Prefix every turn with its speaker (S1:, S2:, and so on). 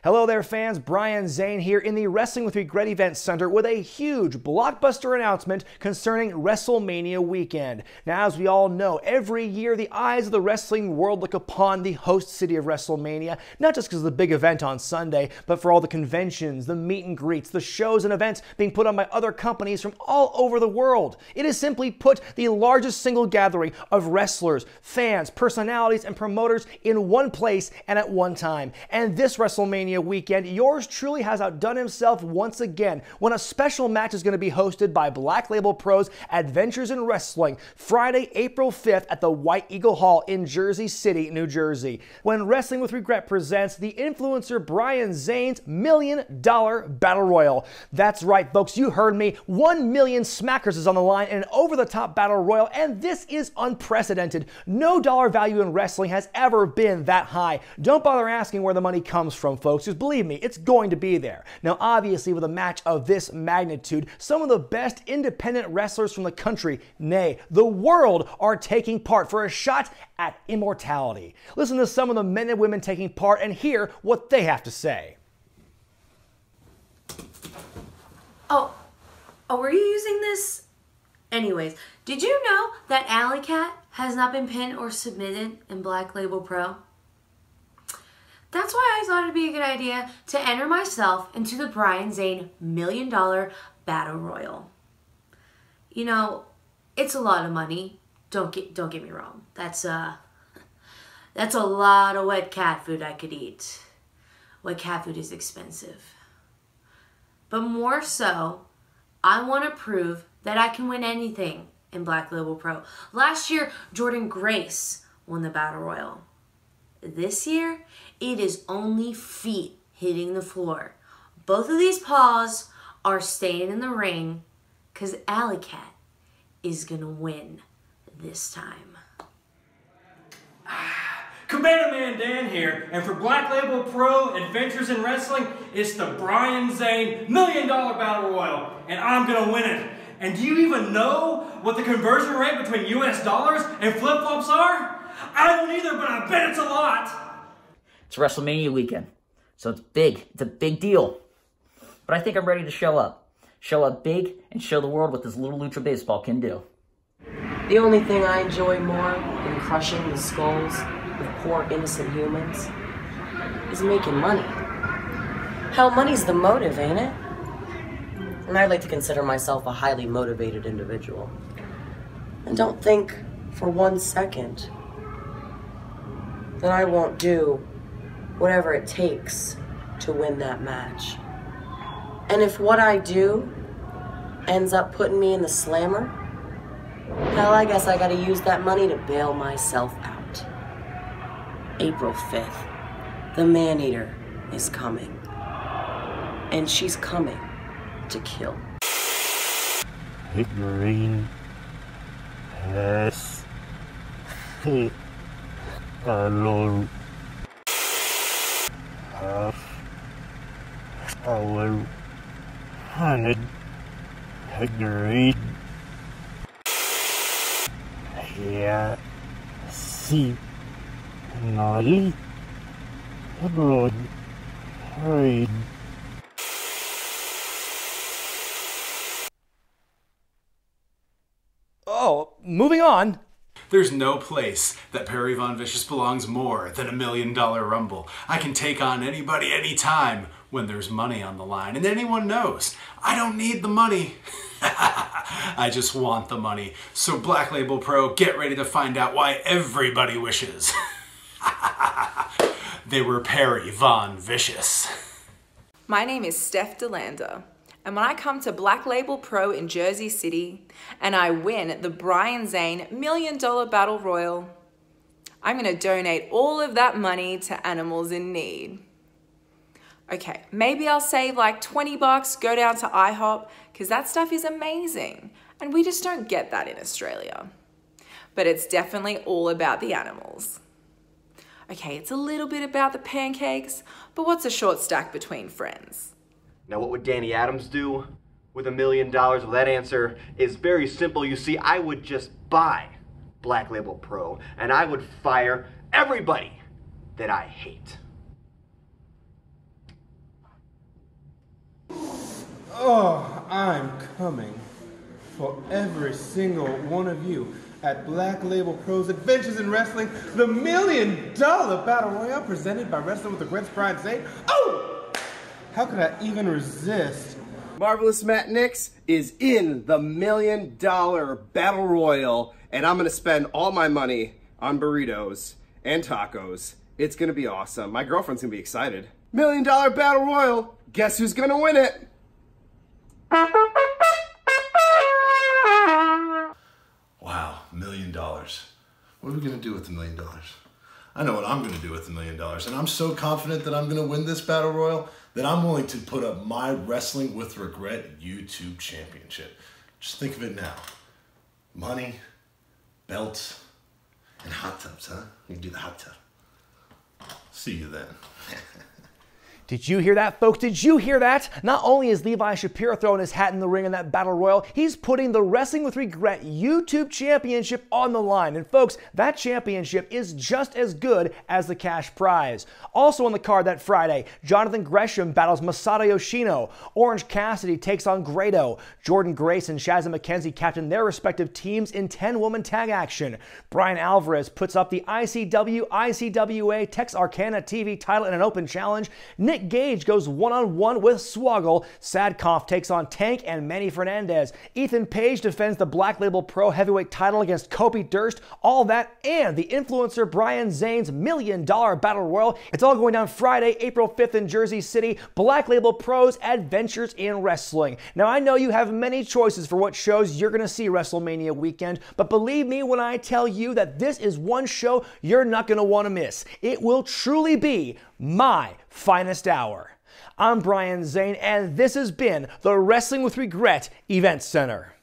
S1: Hello there fans, Brian Zane here in the Wrestling with Regret Event Center with a huge blockbuster announcement concerning Wrestlemania weekend. Now, as we all know, every year the eyes of the wrestling world look upon the host city of Wrestlemania, not just because of the big event on Sunday, but for all the conventions, the meet and greets, the shows and events being put on by other companies from all over the world. It is simply put the largest single gathering of wrestlers, fans, personalities, and promoters in one place and at one time. And this Wrestlemania weekend, yours truly has outdone himself once again when a special match is going to be hosted by Black Label Pro's Adventures in Wrestling Friday, April 5th at the White Eagle Hall in Jersey City, New Jersey, when Wrestling with Regret presents the influencer Brian Zane's $1 Million Battle Royal. That's right, folks, you heard me. 1 million smackers is on the line in an over-the-top battle royal, and this is unprecedented. No dollar value in wrestling has ever been that high. Don't bother asking where the money comes from, folks, because believe me, it's going to be there. Now, obviously, with a match of this magnitude, some of the best independent wrestlers from the country, nay, the world, are taking part for a shot at immortality. Listen to some of the men and women taking part and hear what they have to say.
S2: Oh, were you using this? Anyways, did you know that Alley Cat has not been pinned or submitted in Black Label Pro? That's why I thought it'd be a good idea to enter myself into the Brian Zane $1 Million Battle Royal. You know, it's a lot of money. Don't get me wrong. That's a lot of wet cat food I could eat. Wet cat food is expensive. But more so, I want to prove that I can win anything in Black Label Pro. Last year, Jordan Grace won the Battle Royal. This year, it is only feet hitting the floor. Both of these paws are staying in the ring because Alley Cat is going to win this time.
S3: Cabana Man Dan here, and for Black Label Pro Adventures in Wrestling, it's the Brian Zane $1 Million Battle Royal, and I'm going to win it. And do you even know what the conversion rate between US dollars and flip-flops are? I don't either, but I bet it's a lot.
S4: It's WrestleMania weekend, so it's big. It's a big deal. But I think I'm ready to show up. Show up big and show the world what this little lucha baseball can do.
S5: The only thing I enjoy more than crushing the skulls of poor innocent humans is making money. Hell, money's the motive, ain't it? And I'd like to consider myself a highly motivated individual. And don't think for 1 second that I won't do whatever it takes to win that match. And if what I do ends up putting me in the slammer, hell, I guess I gotta use that money to bail myself out. April 5th, the Man-Eater is coming. And she's coming to kill.
S6: Ignorine has alone half our hunted ignorine. Yeah, see, Nolly, abroad, rain.
S1: Oh, moving on.
S7: There's no place that Perry Von Vicious belongs more than $1 Million Rumble. I can take on anybody, anytime, when there's money on the line. And anyone knows, I don't need the money. I just want the money. So Black Label Pro, get ready to find out why everybody wishes they were Perry Von Vicious.
S8: My name is Steph DeLanda. And when I come to Black Label Pro in Jersey City and I win the Brian Zane $1 Million Battle Royal, I'm going to donate all of that money to animals in need. Okay, maybe I'll save like 20 bucks, go down to IHOP, because that stuff is amazing. And we just don't get that in Australia. But it's definitely all about the animals. Okay, it's a little bit about the pancakes, but what's a short stack between friends?
S9: Now, what would Danny Adams do with $1 million? Well, that answer is very simple. You see, I would just buy Black Label Pro, and I would fire everybody that I hate.
S10: Oh, I'm coming for every single one of you at Black Label Pro's Adventures in Wrestling, the $1 Million Battle Royale presented by Wrestling with Regret's Brian Zane. Oh! How could I even resist?
S11: Marvelous Matt Nix is in the $1 Million Battle Royal, and I'm gonna spend all my money on burritos and tacos. It's gonna be awesome. My girlfriend's gonna be excited. $1 Million Battle Royal. Guess who's gonna win it?
S12: Wow, $1 million. What are we gonna do with the $1 million? I know what I'm gonna do with the $1 million, and I'm so confident that I'm gonna win this battle royal that I'm willing to put up my Wrestling with Regret YouTube championship. Just think of it now. Money, belts, and hot tubs, huh? You can do the hot tub. See you then.
S1: Did you hear that, folks? Did you hear that? Not only is Levi Shapiro throwing his hat in the ring in that battle royal, he's putting the Wrestling with Regret YouTube Championship on the line. And folks, that championship is just as good as the cash prize. Also on the card that Friday, Jonathan Gresham battles Masato Yoshino. Orange Cassidy takes on Grado. Jordan Grace and Shazza McKenzie captain their respective teams in 10-woman tag action. Brian Alvarez puts up the ICW, ICWA, Texarkana TV title in an open challenge. Nick Gage goes one-on-one with Swoggle. Sadkoff takes on Tank and Manny Fernandez. Ethan Page defends the Black Label Pro Heavyweight title against Kobe Durst. All that and the influencer Brian Zane's $1 Million Battle Royal. It's all going down Friday, April 5th in Jersey City. Black Label Pro's Adventures in Wrestling. Now, I know you have many choices for what shows you're going to see Wrestlemania weekend, but believe me when I tell you that this is one show you're not going to want to miss. It will truly be my finest hour. I'm Brian Zane, and this has been the Wrestling with Regret Event Center.